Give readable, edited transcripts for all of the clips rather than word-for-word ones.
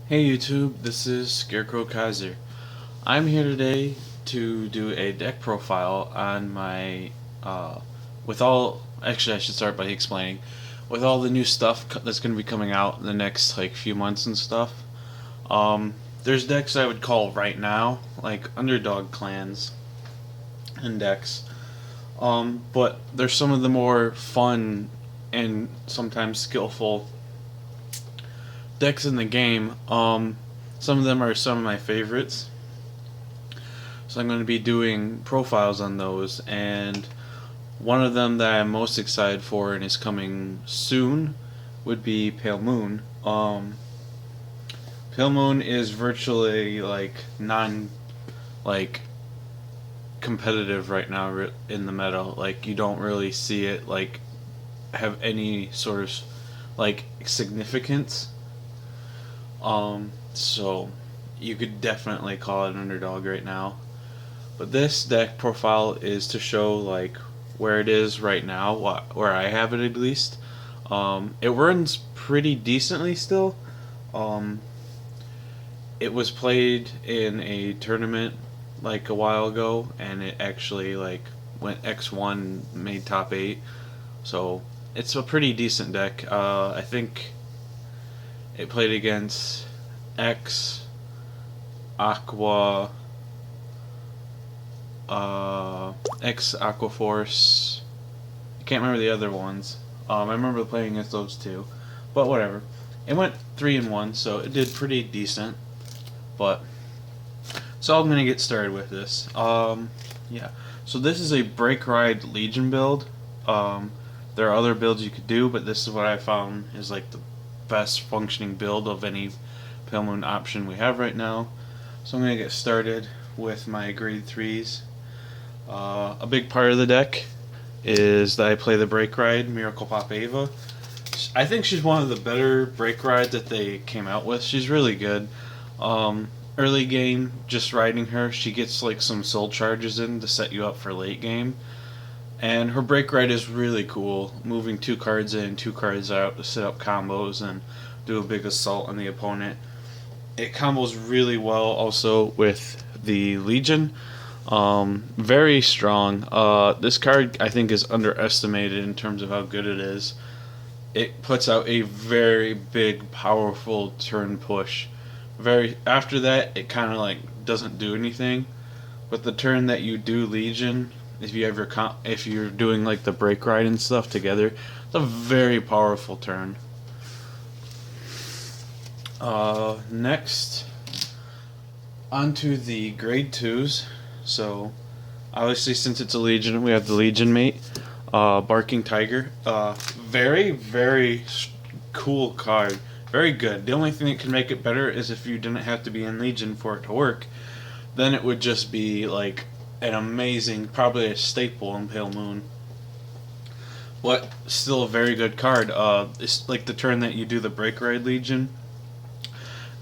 Hey YouTube, this is Scarecrow Kaiser. I'm here today to do a deck profile on my, actually I should start by explaining, with all the new stuff that's going to be coming out in the next few months and stuff. There's decks I would call right now, like Underdog clans and decks. But there's some of the more fun and sometimes skillful decks in the game. Some of them are some of my favorites. So I'm going to be doing profiles on those, and one of them that I'm most excited for and is coming soon would be Pale Moon. Pale Moon is virtually non like competitive right now in the meta. Like you don't really see it have any sort of significance. So you could definitely call it an underdog right now. But this deck profile is to show where it is right now, where I have it at least. It runs pretty decently still. Um, it was played in a tournament a while ago, and it actually went X1, made top 8. So it's a pretty decent deck. I think it played against X, Aqua, X Aqua Force. I can't remember the other ones. I remember playing against those two, but whatever. It went 3-1, so it did pretty decent. But so I'm gonna get started with this. Yeah. So this is a Break Ride Legion build. There are other builds you could do, but this is what I found is the best functioning build of any Pale Moon option we have right now. So I'm gonna get started with my grade 3s. A big part of the deck is that I play the Break Ride Miracle Pop Ava. I think she's one of the better Break Rides that they came out with. She's really good. Early game, just riding her, she gets some soul charges in to set you up for late game. And her Break Ride is really cool, moving 2 cards in, 2 cards out to set up combos and do a big assault on the opponent. It combos really well also with the Legion. Very strong. This card I think is underestimated in terms of how good it is. It puts out a very big, powerful turn push. After that, it kind of doesn't do anything. But the turn that you do Legion, if you're doing the Break Ride and stuff together, it's a very powerful turn. Next, onto the grade 2s. So, obviously, since it's a Legion, we have the Legion mate, Barking Tiger. Very, very cool card. Very good. The only thing that can make it better is if you didn't have to be in Legion for it to work. Then it would just be an amazing, probably a staple in Pale Moon. But still a very good card. It's the turn that you do the Break Ride Legion.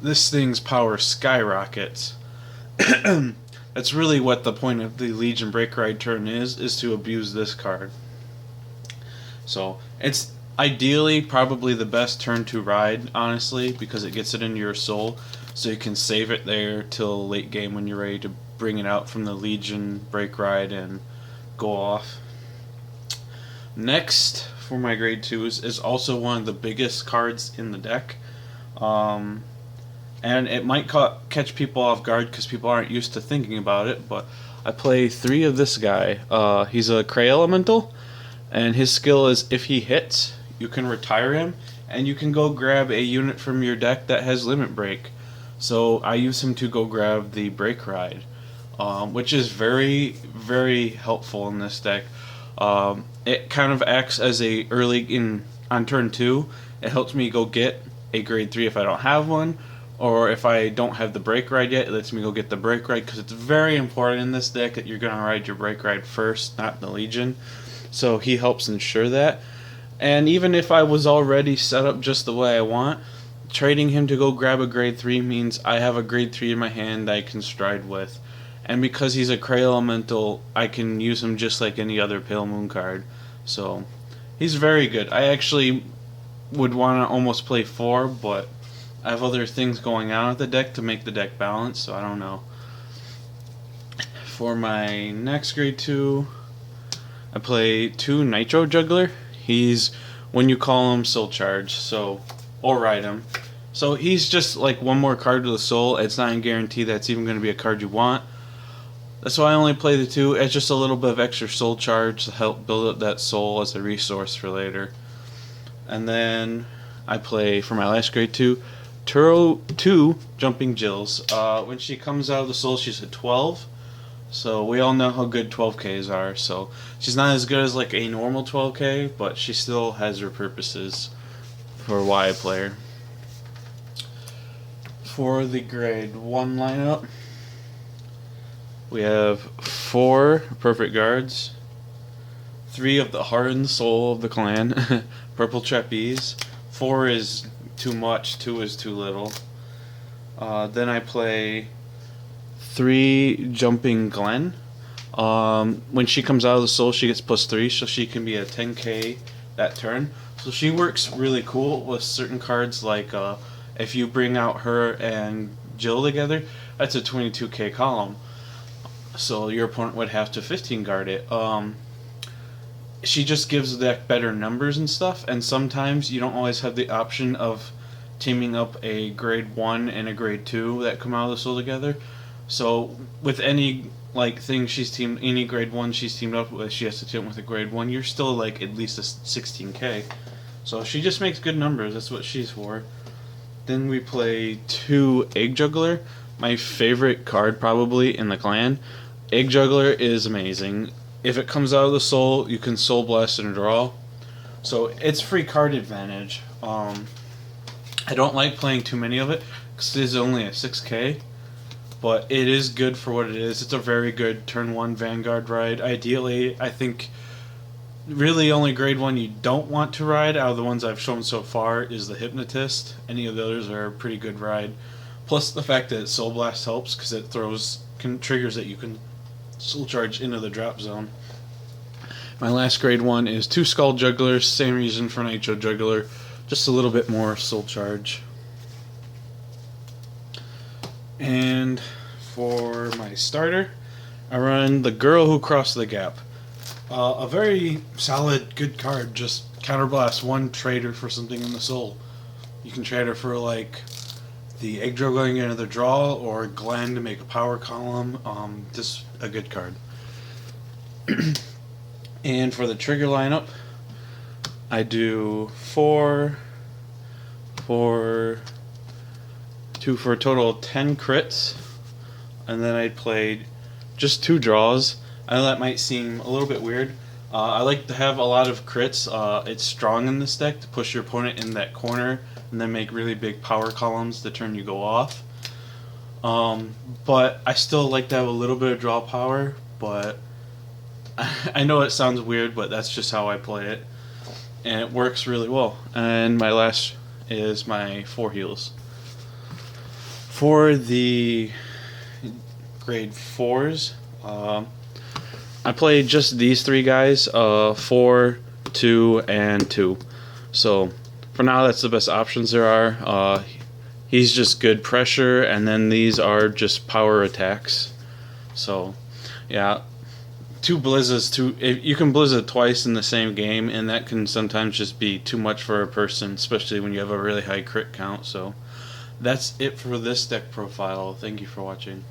This thing's power skyrockets. That's really what the point of the Legion Break Ride turn is to abuse this card. So it's ideally probably the best turn to ride, honestly, because it gets it into your soul, so you can save it there till late game when you're ready to bring it out from the Legion Break Ride and go off. Next for my grade 2s is also one of the biggest cards in the deck. And it might catch people off guard because people aren't used to thinking about it, but I play 3 of this guy. He's a Cray Elemental, and his skill is if he hits, you can retire him, and you can go grab a unit from your deck that has Limit Break. So I use him to go grab the Break Ride, which is very, very helpful in this deck. It kind of acts as on turn 2. It helps me go get a grade 3 if I don't have one, or if I don't have the Break Ride yet, it lets me go get the Break Ride, because it's very important in this deck that you're going to ride your Break Ride first, not the Legion. So he helps ensure that. And even if I was already set up just the way I want, trading him to go grab a grade 3 means I have a grade 3 in my hand I can stride with. And because he's a Cray Elemental, I can use him just like any other Pale Moon card. So he's very good. I actually would want to almost play 4, but I have other things going on with the deck to make the deck balanced, so I don't know. For my next grade 2, I play 2 Nitro Juggler. He's, when you call him, soul charge, so, or ride him. So he's just like one more card to the soul. It's not a guarantee that's even going to be a card you want. That's why I only play the 2. It's just a little bit of extra soul charge to help build up that soul as a resource for later. And then I play, for my last grade 2, Turo 2 Jumping Jills. When she comes out of the soul, she's a 12. So we all know how good 12Ks are. So she's not as good as like a normal 12K, but she still has her purposes for why I play her. For the grade 1 lineup, we have 4 perfect guards, 3 of the heart and soul of the clan, purple trapeze. 4 is too much, 2 is too little. Then I play 3 Jumping Glen. When she comes out of the soul, she gets +3, so she can be a 10K that turn. So she works really cool with certain cards, like if you bring out her and Jill together, that's a 22K column. So your opponent would have to 15 guard it. She just gives the deck better numbers and stuff, and sometimes you don't always have the option of teaming up a grade 1 and a grade 2 that come out of the soul together. So with any like thing she's teamed, any grade 1 she's teamed up with, she has to team with a grade 1, you're still like at least a 16K. So she just makes good numbers, that's what she's for. Then we play 2 Egg Juggler, my favorite card probably in the clan. Egg Juggler is amazing. If it comes out of the soul, you can Soul Blast and draw. So it's free card advantage. I don't like playing too many of it because it is only a 6K, but it is good for what it is. It's a very good turn 1 Vanguard ride. Ideally, I think really only grade 1 you don't want to ride out of the ones I've shown so far is the Hypnotist. Any of the others are a pretty good ride. Plus the fact that Soul Blast helps because it throws triggers that you can soul charge into the drop zone. My last grade 1 is 2 Skull Jugglers, same reason for Nitro Juggler, just a little bit more soul charge. And for my starter, I run the Girl Who Crossed the Gap. A very solid, good card, just counterblast 1 trader for something in the soul. You can trade her for like the Egg Juggling into the draw, or Glenn to make a power column. Just a good card. And for the trigger lineup, I do 4, 2 for a total of 10 crits, and then I played just 2 draws. I know that might seem a little bit weird. I like to have a lot of crits. It's strong in this deck to push your opponent in that corner and then make really big power columns the turn you go off. But I still like to have a little bit of draw power, but I know it sounds weird, but that's just how I play it. And it works really well. And my last is my 4 heals. For the grade 4s, I play just these 3 guys, 4, 2, and 2. So for now, that's the best options there are. He's just good pressure, and then these are just power attacks. So yeah, 2 blizzes. You can blizz it twice in the same game, and that can sometimes just be too much for a person, especially when you have a really high crit count. So that's it for this deck profile. Thank you for watching.